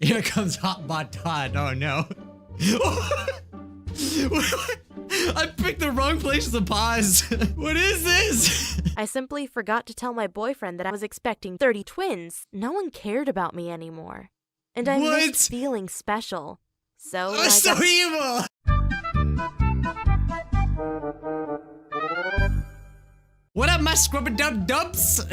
Here comes Hotbot Todd. Oh no. I picked the wrong place to pause. What is this? I simply forgot to tell my boyfriend that I was expecting 30 twins. No one cared about me anymore. And I missed feeling special. So That's so evil! What up, my scrub-a-dub-dubs?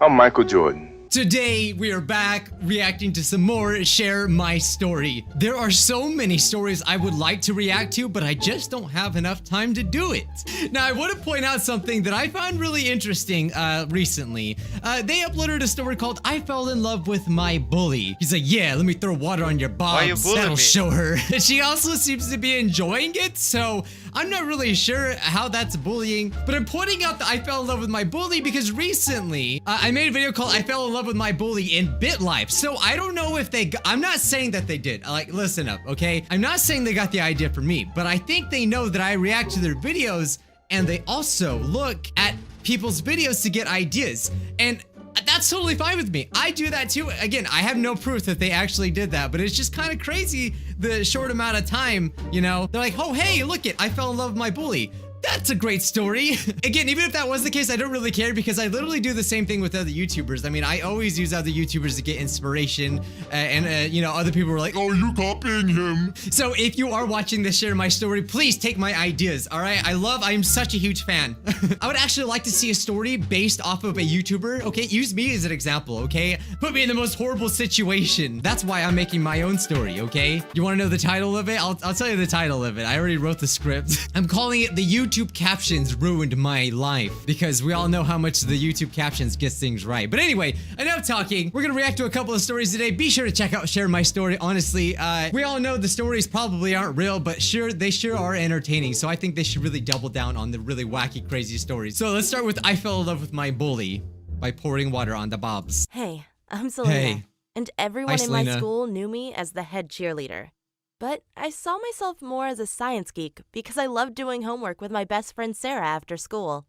I'm Michael Jordan. Today, we are back reacting to some more Share My Story. There are so many stories I would like to react to, but I just don't have enough time to do it. Now, I want to point out something that I found really interesting recently. They uploaded a story called I Fell in Love with My Bully. He's like, yeah, let me throw water on your bobs. That'll show her. She also seems to be enjoying it, so I'm not really sure how that's bullying, but I'm pointing out that I fell in love with my bully because recently I made a video called I Fell in Love with My Bully in BitLife. So I don't know if I'm not saying that they did. Like, listen up, okay? I'm not saying they got the idea from me, but I think they know that I react to their videos and they also look at people's videos to get ideas. And that's totally fine with me. I do that too. Again, I have no proof that they actually did that, but it's just kind of crazy the short amount of time, you know? They're like, oh, hey, look it, I fell in love with my bully. That's a great story. Again, even if that was the case, I don't really care because I literally do the same thing with other YouTubers. I mean, I always use other YouTubers to get inspiration and you know, other people are like, oh, you copying him. So if you are watching this Share My Story, please take my ideas, all right? I'm such a huge fan. I would actually like to see a story based off of a YouTuber, okay? Use me as an example, okay? Put me in the most horrible situation. That's why I'm making my own story, okay? You want to know the title of it? I'll tell you the title of it. I already wrote the script. I'm calling it the YouTube captions ruined my life because we all know how much the YouTube captions gets things right. But anyway, enough talking. We're gonna react to a couple of stories today. Be sure to check out Share My Story. Honestly, we all know the stories probably aren't real, but they sure are entertaining. So I think they should really double down on the really wacky, crazy stories. So let's start with I Fell in Love with My Bully by pouring water on the bobs. Hey, I'm Selena. Hey. And everyone in my Selena. school knew me as the head cheerleader. But I saw myself more as a science geek because I loved doing homework with my best friend Sarah after school.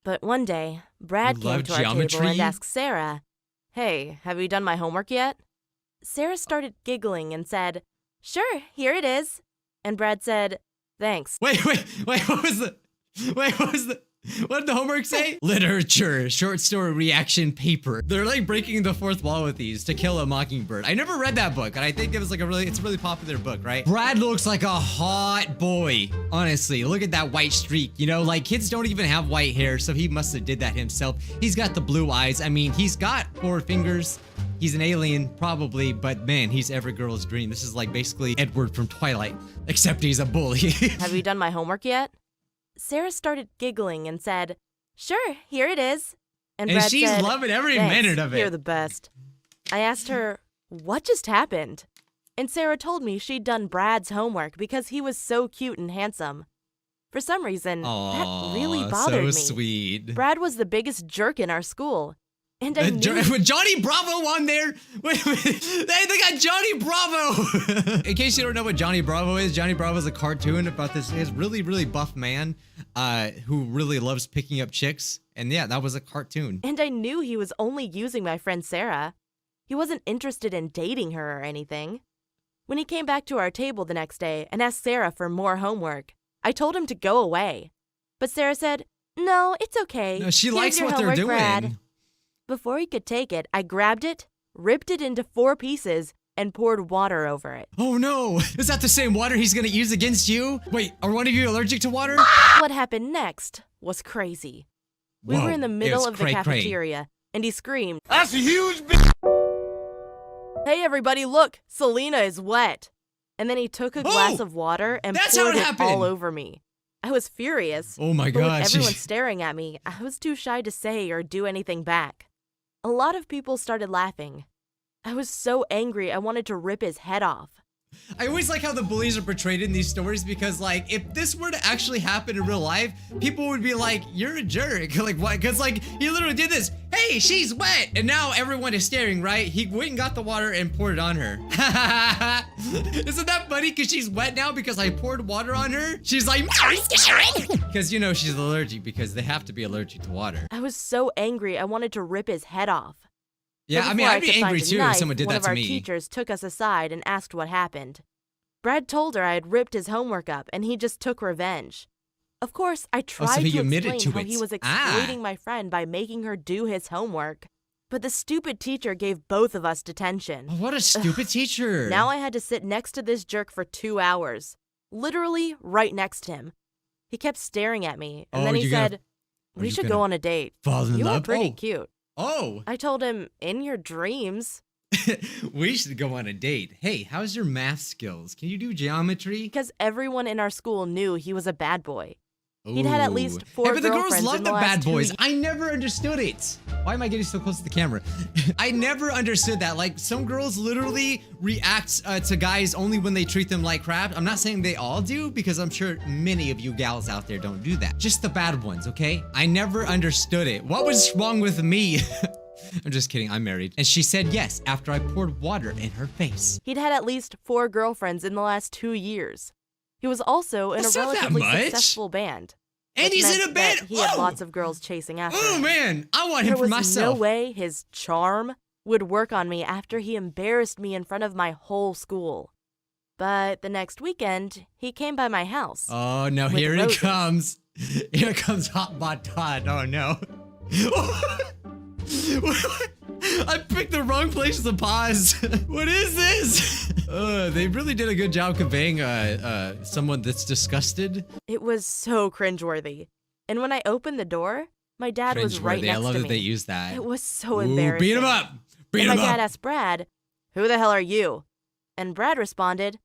But one day, Brad came to our table and asked Sarah, hey, have you done my homework yet? Sarah started giggling and said, sure, here it is. And Brad said, thanks. Wait, what was the... What did the homework say? Literature, short story reaction paper. They're like breaking the fourth wall with these. To Kill a Mockingbird. I never read that book, and I think it was like it's a really popular book, right? Brad looks like a hot boy. Honestly, look at that white streak. You know, like kids don't even have white hair, so he must have did that himself. He's got the blue eyes. I mean, he's got 4 fingers. He's an alien, probably, but man, he's every girl's dream. This is like basically Edward from Twilight, except he's a bully. Have you done my homework yet? Sarah started giggling and said, sure, here it is. And Brad she's said, loving every thanks, minute of it. You're the best. I asked her, what just happened? And Sarah told me she'd done Brad's homework because he was so cute and handsome. For some reason, that really bothered me. So sweet. Brad was the biggest jerk in our school. And I knew... With Johnny Bravo on there? Wait, they got Johnny Bravo! In case you don't know what Johnny Bravo is, Johnny Bravo is a cartoon about this really, really buff man who really loves picking up chicks. And yeah, that was a cartoon. And I knew he was only using my friend Sarah. He wasn't interested in dating her or anything. When he came back to our table the next day and asked Sarah for more homework, I told him to go away. But Sarah said, no, it's okay. No, she Here's likes your what they're homework, doing. Brad. Before he could take it, I grabbed it, ripped it into 4 pieces, and poured water over it. Oh no! Is that the same water he's gonna use against you? Wait, are one of you allergic to water? What happened next was crazy. We Whoa, were in the middle of the cray-cray. cafeteria, and he screamed, That's a huge hey everybody, look, Selena is wet. And then he took a glass of water and poured it all over me. I was furious. Oh my But with gosh. everyone staring at me, I was too shy to say or do anything back. A lot of people started laughing. I was so angry I wanted to rip his head off. I always like how the bullies are portrayed in these stories because, like, if this were to actually happen in real life, people would be like, you're a jerk. Like, what? Because, like, he literally did this. Hey, she's wet. And now everyone is staring, right? He went and got the water and poured it on her. Isn't that funny? Because she's wet now because I poured water on her. She's like, because, you know, she's allergic because they have to be allergic to water. I was so angry I wanted to rip his head off. Yeah, I mean, before I'd be could find angry a too if knife, someone did one that of to our me. teachers took us aside and asked what happened. Brad told her I had ripped his homework up and he just took revenge. Of course, I tried he to admitted explain to how it. he was exploiting my friend by making her do his homework. But the stupid teacher gave both of us detention. Oh, what a stupid teacher. Now I had to sit next to this jerk for 2 hours. Literally right next to him. He kept staring at me, and then he said, we should go on a date. Fall in You love? are pretty cute. Oh. I told him, in your dreams. We should go on a date. Hey, how's your math skills? Can you do geometry? Because everyone in our school knew he was a bad boy. He'd had at least 4 Hey, but the girls girlfriends love in the the bad last 2 boys. years. I never understood it. Why am I getting so close to the camera? I never understood that. Like, some girls literally react to guys only when they treat them like crap. I'm not saying they all do, because I'm sure many of you gals out there don't do that. Just the bad ones, okay? I never understood it. What was wrong with me? I'm just kidding, I'm married. And she said yes after I poured water in her face. He'd had at least 4 girlfriends in the last 2 years. He was also in That's a not that relatively much. successful band. And which he's in meant a band. that he had Oh! lots of girls chasing after Oh him. man, I want him There for was myself. no way his charm would work on me after he embarrassed me in front of my whole school. But the next weekend, he came by my house. Oh no, with here he roses. comes. Here comes Hot Bot Todd. Oh no. I picked the wrong place to pause. What is this? They really did a good job conveying someone that's disgusted. It was so cringeworthy. And when I opened the door, my dad was right Cringeworthy. next I love to that me. they use that. It was so Ooh, embarrassing. beat him up. Beat And him my dad up. asked Brad, "Who the hell are you?" And Brad responded,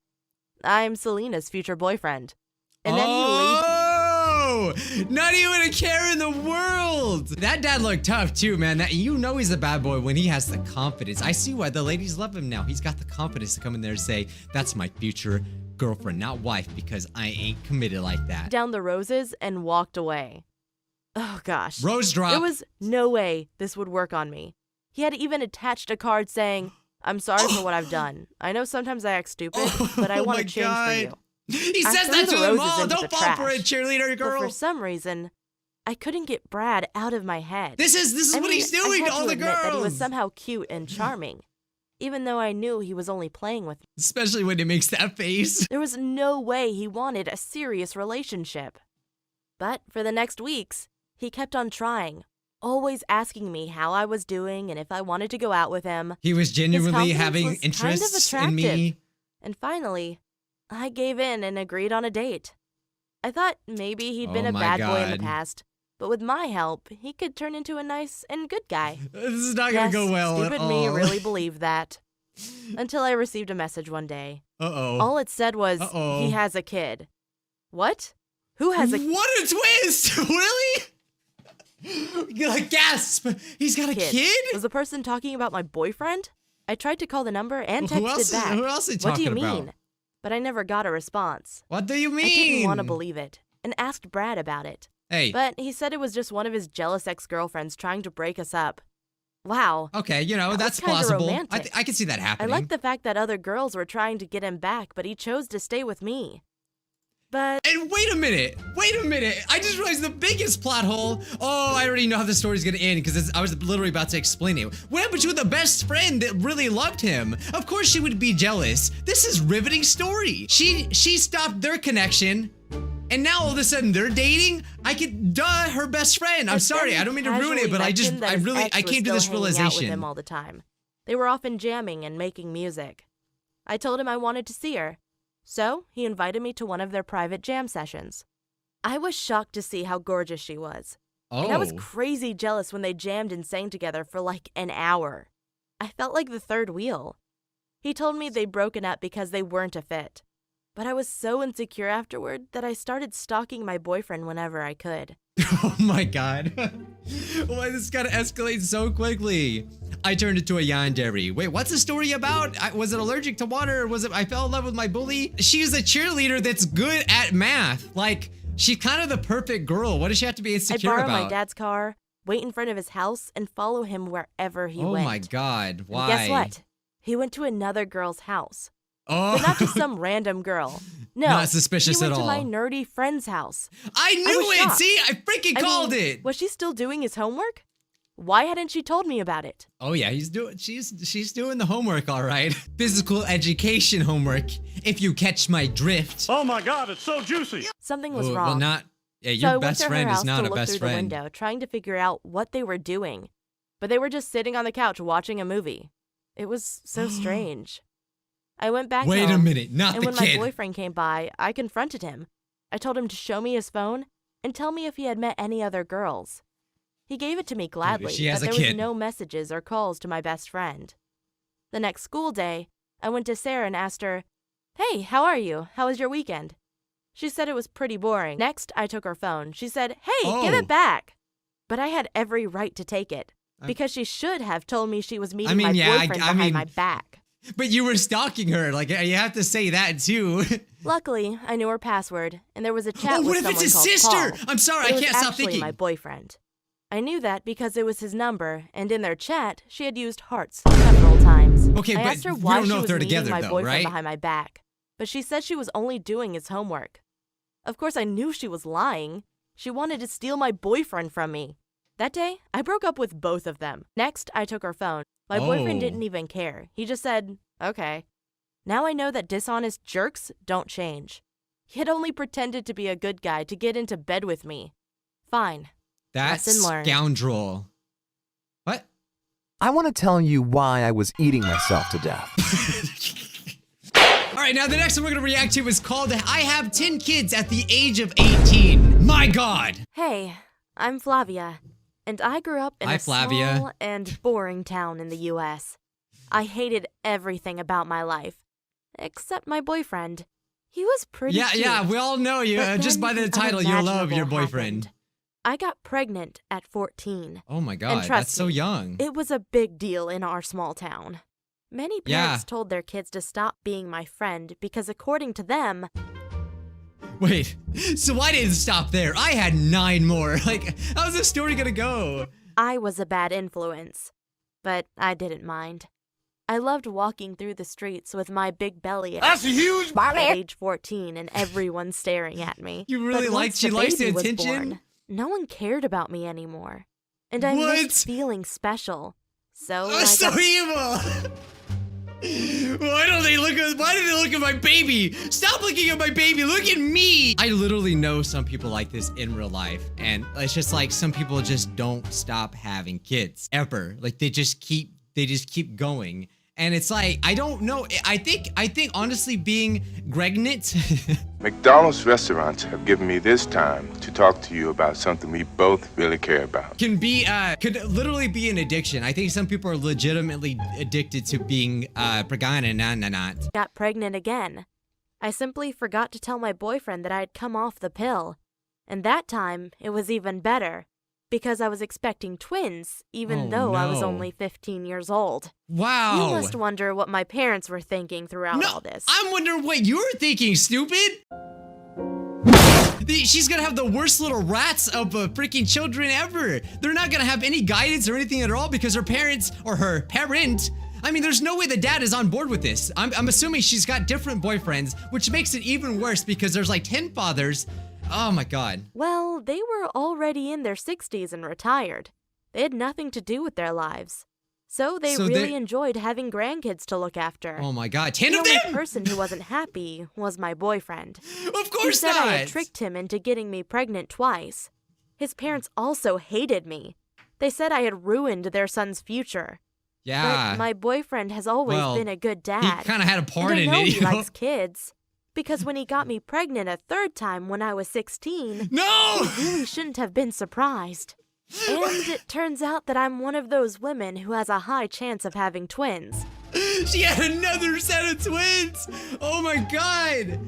"I'm Selena's future boyfriend." And then he leaned. Oh, not even a care in the world. That dad looked tough too, man. That, you know he's a bad boy when he has the confidence. I see why the ladies love him now. He's got the confidence to come in there and say, "That's my future girlfriend, not wife, because I ain't committed like that." down the roses and walked away. Oh gosh. Rose drop. There was no way this would work on me. He had even attached a card saying, "I'm sorry for what I've done. I know sometimes I act stupid, but I want my to change God. for you." He I says threw that the to them roses all. into Don't the fall for it, trash. cheerleader But girl. for some reason, I couldn't get Brad out of my head. This is I what mean, he's doing I to had all the admit that he was girls. somehow cute and charming, even though I knew he was only playing with me. Especially when he makes that face. There was no way he wanted a serious relationship. But for the next weeks, he kept on trying, always asking me how I was doing and if I wanted to go out with him. He was genuinely confidence having was kind of interests in me. attractive. And finally, I gave in and agreed on a date. I thought maybe he'd been Oh a my bad boy in the God. past, but with my help, he could turn into a nice and good guy. This is not gonna Yes, go well stupid at all. me really believed that. Until I received a message one day. Uh-oh. All it said was, Uh-oh. he has a kid. What? Who has a What a twist! Really? Like, gasp! He's got a kid? Was the person talking about my boyfriend? I tried to call the number and Who texted else is- back. who else is he What do you talking about? mean? But I never got a response. What do you mean? I didn't want to believe it and asked Brad about it. Hey. But he said it was just one of his jealous ex-girlfriends trying to break us up. Wow. Okay, you know, That that's was kinda plausible. romantic. I can see that I happening. like the fact that other girls were trying to get him back, but he chose to stay with me. But And wait a minute. I just realized the biggest plot hole. Oh, I already know how the story's gonna end because I was literally about to explain it. What happened to the best friend that really loved him? Of course she would be jealous. This is riveting story. She stopped their connection, and now all of a sudden they're dating. Her best friend. I'm but sorry, then I don't mean to he ruin it, but casually mentioned that his ex I was came to this still hanging out with realization. him all the time. They were often jamming and making music. I told him I wanted to see her. So, he invited me to one of their private jam sessions. I was shocked to see how gorgeous she was. Oh. And I was crazy jealous when they jammed and sang together for like an hour. I felt like the third wheel. He told me they'd broken up because they weren't a fit. But I was so insecure afterward that I started stalking my boyfriend whenever I could. Oh my god. Why this gotta escalate so quickly? I turned into a yandere. Wait, what's the story about? Was it allergic to water? Or was it I fell in love with my bully? She's a cheerleader that's good at math. Like, she's kind of the perfect girl. What does she have to be insecure I'd borrow about? my dad's car, wait in front of his house, and follow him wherever he Oh went. my god, And why? guess what? He went to another girl's house. Oh. But not just some random girl. No, Not suspicious he went at all. to my nerdy friend's house. I knew was it! shocked. See, I freaking I called mean, it! Was she still doing his homework? Why hadn't she told me about it? Oh yeah, she's doing the homework all right. Physical education homework, if you catch my drift. Oh my God, it's so juicy. Something was Well, wrong. not. Yeah, So I your went best to her friend house is not to a look best through friend. the window, trying to figure out what they were doing. But they were just sitting on the couch watching a movie. It was so strange. I went back Wait a home, minute, not and the when kid. my boyfriend came by, I confronted him. I told him to show me his phone and tell me if he had met any other girls. He gave it to me gladly, she has but a there was kid. no messages or calls to my best friend. The next school day, I went to Sarah and asked her, "Hey, how are you? How was your weekend?" She said it was pretty boring. Next, I took her phone. She said, "Hey, give Oh. it back." But I had every right to take it, because she should have told me she was meeting mean, my yeah, boyfriend I behind mean- my back. But you were stalking her. Like, you have to say that too. Luckily, I knew her password, and there was a chat Oh, with what if someone it's his called sister? Paul. I'm sorry, It I was can't stop actually thinking. my boyfriend. I knew that because it was his number, and in their chat, she had used hearts several times. Okay, I but asked her we why don't know she if was they're meeting together, my though, boyfriend right? behind my back, but she said she was only doing his homework. Of course, I knew she was lying. She wanted to steal my boyfriend from me. That day, I broke up with both of them. Next, I took her phone. My boyfriend Oh. didn't even care. He just said, "Okay." Now I know that dishonest jerks don't change. He had only pretended to be a good guy to get into bed with me. Fine. That Lesson learned. scoundrel. What? I want to tell you why I was eating myself to death. All right, now the next one we're gonna react to is called "I Have 10 Kids at the Age of 18." My God. Hey, I'm Flavia, and I grew up in Hi, a Flavia. small and boring town in the U.S. I hated everything about my life, except my boyfriend. He was pretty Yeah, cute. yeah, we all know you. But Just by then the title, you love your unimaginable boyfriend. happened. I got pregnant at 14. Oh my And God, trust that's so me, young. It was a big deal in our small town. Many Yeah. parents told their kids to stop being my friend because according to them, Wait, so I didn't stop there. I had 9 more. Like, how's this story gonna go? I was a bad influence. But I didn't mind. I loved walking through the streets with my big belly That's a huge at age 14 and everyone staring at me. You really But like- once she the likes the baby was attention? born, no one cared about me anymore. And I What? missed feeling special. So I So got evil. Why do they look at my baby? Stop looking at my baby. Look at me. I literally know some people like this in real life. And it's just like some people just don't stop having kids ever. Like they just keep going. And it's like, I don't know. I think honestly being pregnant McDonald's restaurants have given me this time to talk to you about something we both really care about. could literally be an addiction. I think some people are legitimately addicted to being pregnant. got pregnant again. I simply forgot to tell my boyfriend that I had come off the pill. And that time, it was even better. Because I was expecting twins, even Oh, though I was no. only 15 years old. Wow. You must wonder what my parents were thinking throughout all this. I'm wondering what you're thinking, stupid. She's gonna have the worst little rats of freaking children ever. They're not gonna have any guidance or anything at all because her parents or her parent. I mean, there's no way the dad is on board with this. I'm assuming she's got different boyfriends, which makes it even worse because there's like 10 fathers. Oh my God. Well, they were already in their 60s and retired. They had nothing to do with their lives. So they So really they- enjoyed having grandkids to look after. Oh my God. 10 the of only them? person who wasn't happy was my boyfriend. Of He course said not. I had tricked him into getting me pregnant twice. His parents also hated me. They said I had ruined their son's future. Yeah. But my boyfriend has always Well, been a good he dad. kind of had a part and I in know it. he You know? likes kids. Because when he got me pregnant a third time when I was 16, No. I really shouldn't have been surprised. And it turns out that I'm one of those women who has a high chance of having twins. She had another set of twins. Oh my God.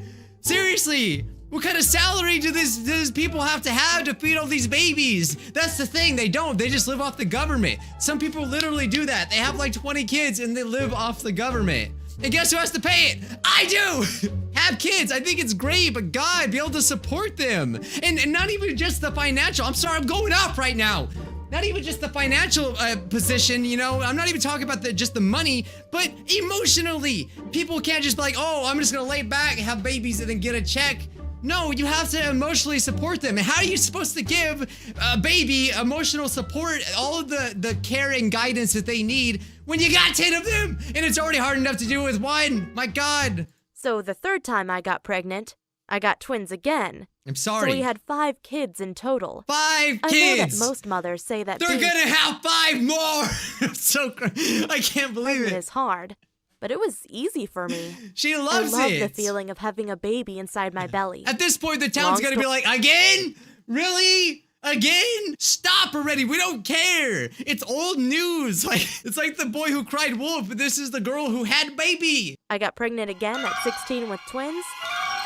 Seriously. What kind of salary do these people have to feed all these babies? That's the thing. They don't. They just live off the government. Some people literally do that. They have like 20 kids and they live off the government. And guess who has to pay it? I do! Have kids. I think it's great, but God, be able to support them. And not even just the financial. I'm sorry, I'm going off right now. Not even just the financial position, you know. I'm not even talking about just the money, but emotionally. People can't just be like, oh, I'm just gonna lay back, have babies, and then get a check. No, you have to emotionally support them. And how are you supposed to give a baby emotional support, all of the care and guidance that they need when you got 10 of them? And it's already hard enough to do with one. My God. So the third time I got pregnant, I got twins again. I'm sorry. So we had 5 kids in total. 5 kids! I know that most mothers say that they're gonna have 5 more! So I can't believe it. It is hard, but it was easy for me. She loves it. I love the feeling of having a baby inside my belly. At this point, the town's gonna be like, again? Really? Again? Stop already. We don't care. It's old news. It's like the boy who cried wolf, but this is the girl who had baby. I got pregnant again at 16 with twins,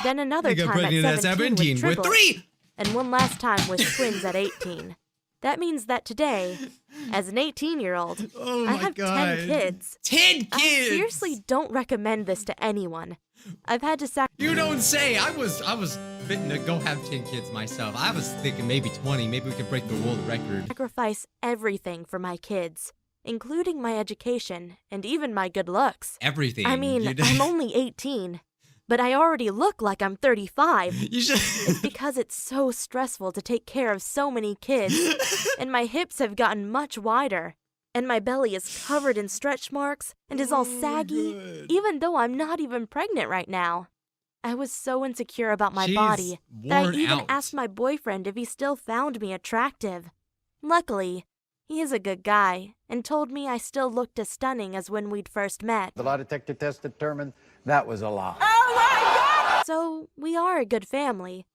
then another got time pregnant at 17 with triplets, 3. and one last time with twins at 18. That means that today, as an 18-year-old, I have 10 kids. 10 kids! I seriously don't recommend this to anyone. I've had to You don't say. I was bitten to go have 10 kids myself. I was thinking maybe 20. Maybe we could break the world record. sacrifice everything for my kids, including my education and even my good looks. Everything. I mean, I'm only 18, but I already look like I'm 35. It's because it's so stressful to take care of so many kids, and my hips have gotten much wider, and my belly is covered in stretch marks and is all saggy, even though I'm not even pregnant right now. I was so insecure about my body that I even asked my boyfriend if he still found me attractive. Luckily, he is a good guy and told me I still looked as stunning as when we'd first met. The lie detector test determined that was a lie. Oh my God! So we are a good family,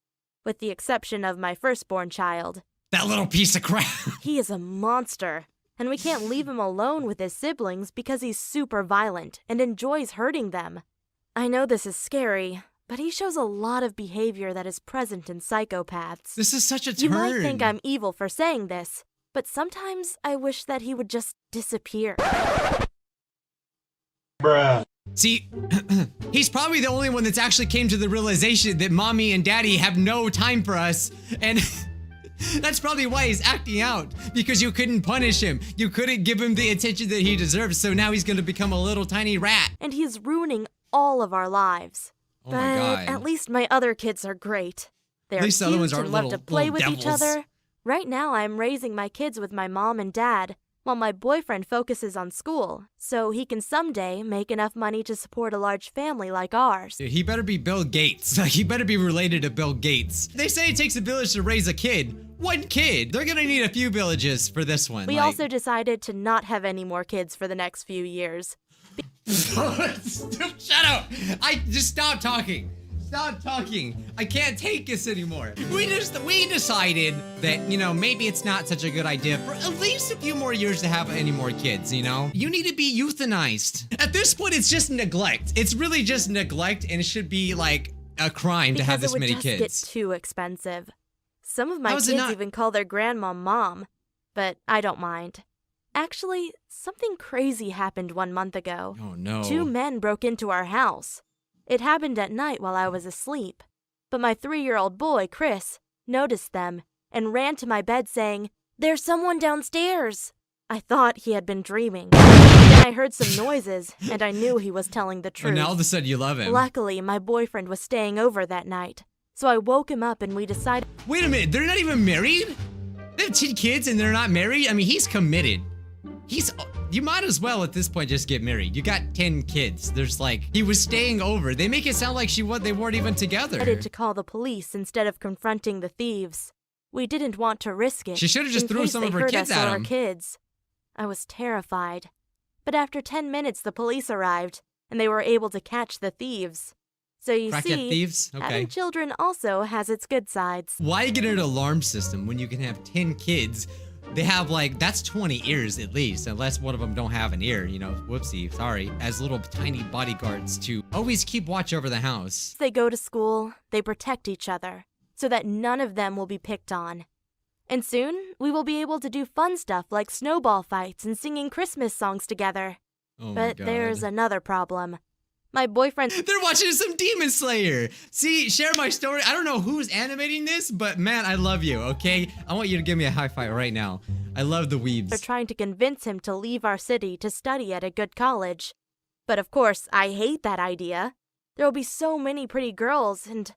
with the exception of my firstborn child. That little piece of crap. He is a monster, and we can't leave him alone with his siblings because he's super violent and enjoys hurting them. I know this is scary, but he shows a lot of behavior that is present in psychopaths. This is such a turn. You might think I'm evil for saying this, but sometimes I wish that he would just disappear. Bruh. See, he's probably the only one that's actually came to the realization that mommy and daddy have no time for us, and that's probably why he's acting out, because you couldn't punish him. You couldn't give him the attention that he deserves, so now he's gonna become a little tiny rat. And he's ruining all of our lives. Oh my God. At least my other kids are great. They're At least the other ones cute aren't and love little- to play little with each devils. other. Right now, I'm raising my kids with my mom and dad, while my boyfriend focuses on school, so he can someday make enough money to support a large family like ours. He better be Bill Gates. He better be related to Bill Gates. They say it takes a village to raise a kid. One kid. They're gonna need a few villages for this one. We also decided to not have any more kids for the next few years. Shut up! I just stop talking. Stop talking. I can't take this anymore. We decided that, you know, maybe it's not such a good idea for at least a few more years to have any more kids, you know? You need to be euthanized. At this point, it's just neglect. It's really just neglect, and it should be like a crime to have this many kids. Because it would just get too expensive. Some of my How is it kids not- even call their grandma Mom, but I don't mind. Actually, something crazy happened 1 month ago. Oh no. 2 men broke into our house. It happened at night while I was asleep. But my 3-year-old boy, Chris, noticed them and ran to my bed saying, "There's someone downstairs." I thought he had been dreaming. Then I heard some noises, and I knew he was telling the truth. And now all of a sudden you love him. Luckily, my boyfriend was staying over that night, so I woke him up and we decided. Wait a minute, they're not even married? They have 10 kids and they're not married? I mean, he's committed. You might as well at this point just get married. You got 10 kids. There's like, he was staying over. They make it sound like they weren't even together. Decided to call the police instead of confronting the thieves. We didn't want to risk it. She should have just in threw case some they of her hurt kids us at or our him. kids. I was terrified. But after 10 minutes, the police arrived, and they were able to catch the thieves. So you Crackhead see, thieves? Okay. having children also has its good sides. Why get an alarm system when you can have 10 kids? They have like, that's 20 ears at least, unless one of them don't have an ear, you know, whoopsie, sorry, as little tiny bodyguards to always keep watch over the house. They go to school, they protect each other, so that none of them will be picked on. And soon, we will be able to do fun stuff like snowball fights and singing Christmas songs together. Oh my But God. there's another problem. My boyfriend... They're watching some Demon Slayer. See, share my story. I don't know who's animating this, but man, I love you, okay? I want you to give me a high five right now. I love the They're weebs. trying to convince him to leave our city to study at a good college. But of course, I hate that idea. There will be so many pretty girls, and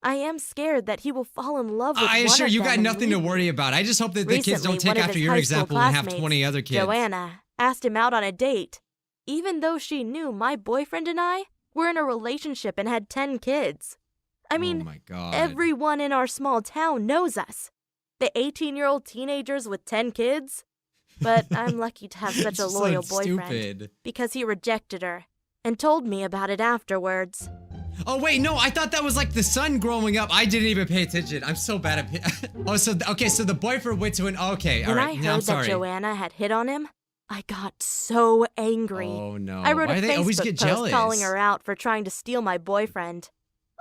I am scared that he will fall in love with I one assure of you them got and nothing to leave. worry about. I just hope that the kids Recently, don't take one of after his your high school example and have classmates, 20 other kids. Joanna, asked him out on a date, even though she knew my boyfriend and I were in a relationship and had 10 kids. I mean, oh my God. everyone in our small town knows us. The 18-year-old teenagers with 10 kids. But I'm lucky to have such a It's so loyal boyfriend stupid. because he rejected her and told me about it afterwards. Oh wait, no, I thought that was like the son growing up. I didn't even pay attention. I'm so bad at oh, so okay, so the boyfriend went to an okay, all When right. I Now I'm heard that sorry. Joanna had hit on him, I got so angry. Oh no. I wrote Why a do they always Facebook get post jealous? calling her out for trying to steal my boyfriend.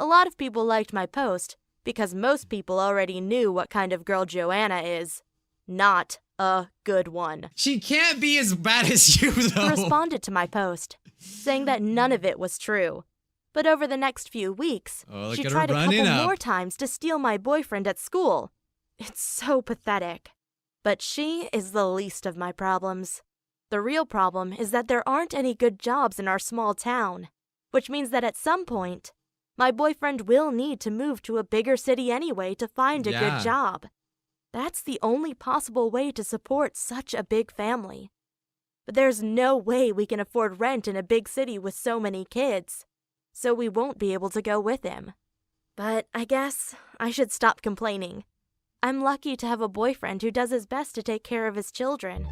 A lot of people liked my post because most people already knew what kind of girl Joanna is. Not a good one. She can't be as bad as you He though. responded to my post, saying that none of it was true. But over the next few weeks, Oh, look she at her tried a running couple up. more times to steal my boyfriend at school. It's so pathetic. But she is the least of my problems. The real problem is that there aren't any good jobs in our small town, which means that at some point, my boyfriend will need to move to a bigger city anyway to find a Yeah. good job. That's the only possible way to support such a big family. But there's no way we can afford rent in a big city with so many kids, so we won't be able to go with him. But I guess I should stop complaining. I'm lucky to have a boyfriend who does his best to take care of his children.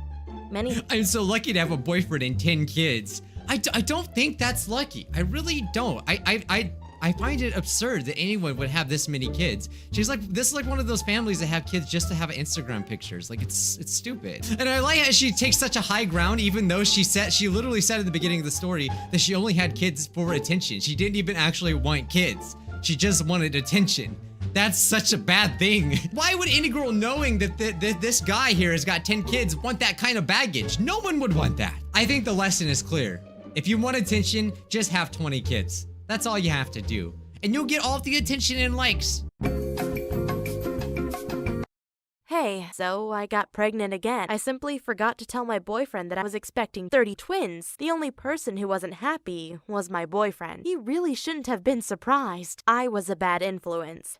Many I'm so lucky to have a boyfriend and 10 kids. I don't think that's lucky. I really don't. I find it absurd that anyone would have this many kids. She's like, this is like one of those families that have kids just to have Instagram pictures. Like it's stupid. And I like how she takes such a high ground, even though she literally said at the beginning of the story that she only had kids for attention. She didn't even actually want kids. She just wanted attention. That's such a bad thing. Why would any girl knowing that this guy here has got 10 kids want that kind of baggage? No one would want that. I think the lesson is clear. If you want attention, just have 20 kids. That's all you have to do. And you'll get all the attention and likes. Hey, so I got pregnant again. I simply forgot to tell my boyfriend that I was expecting 30 twins. The only person who wasn't happy was my boyfriend. He really shouldn't have been surprised. I was a bad influence.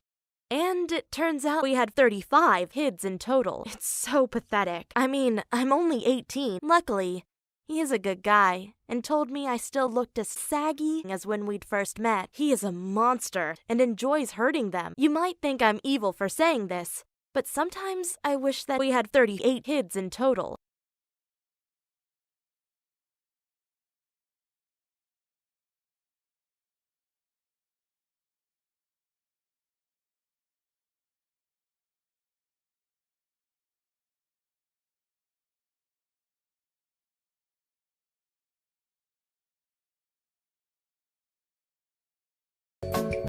And it turns out we had 35 kids in total. It's so pathetic. I mean, I'm only 18. Luckily, he is a good guy and told me I still looked as saggy as when we'd first met. He is a monster and enjoys hurting them. You might think I'm evil for saying this, but sometimes I wish that we had 38 kids in total.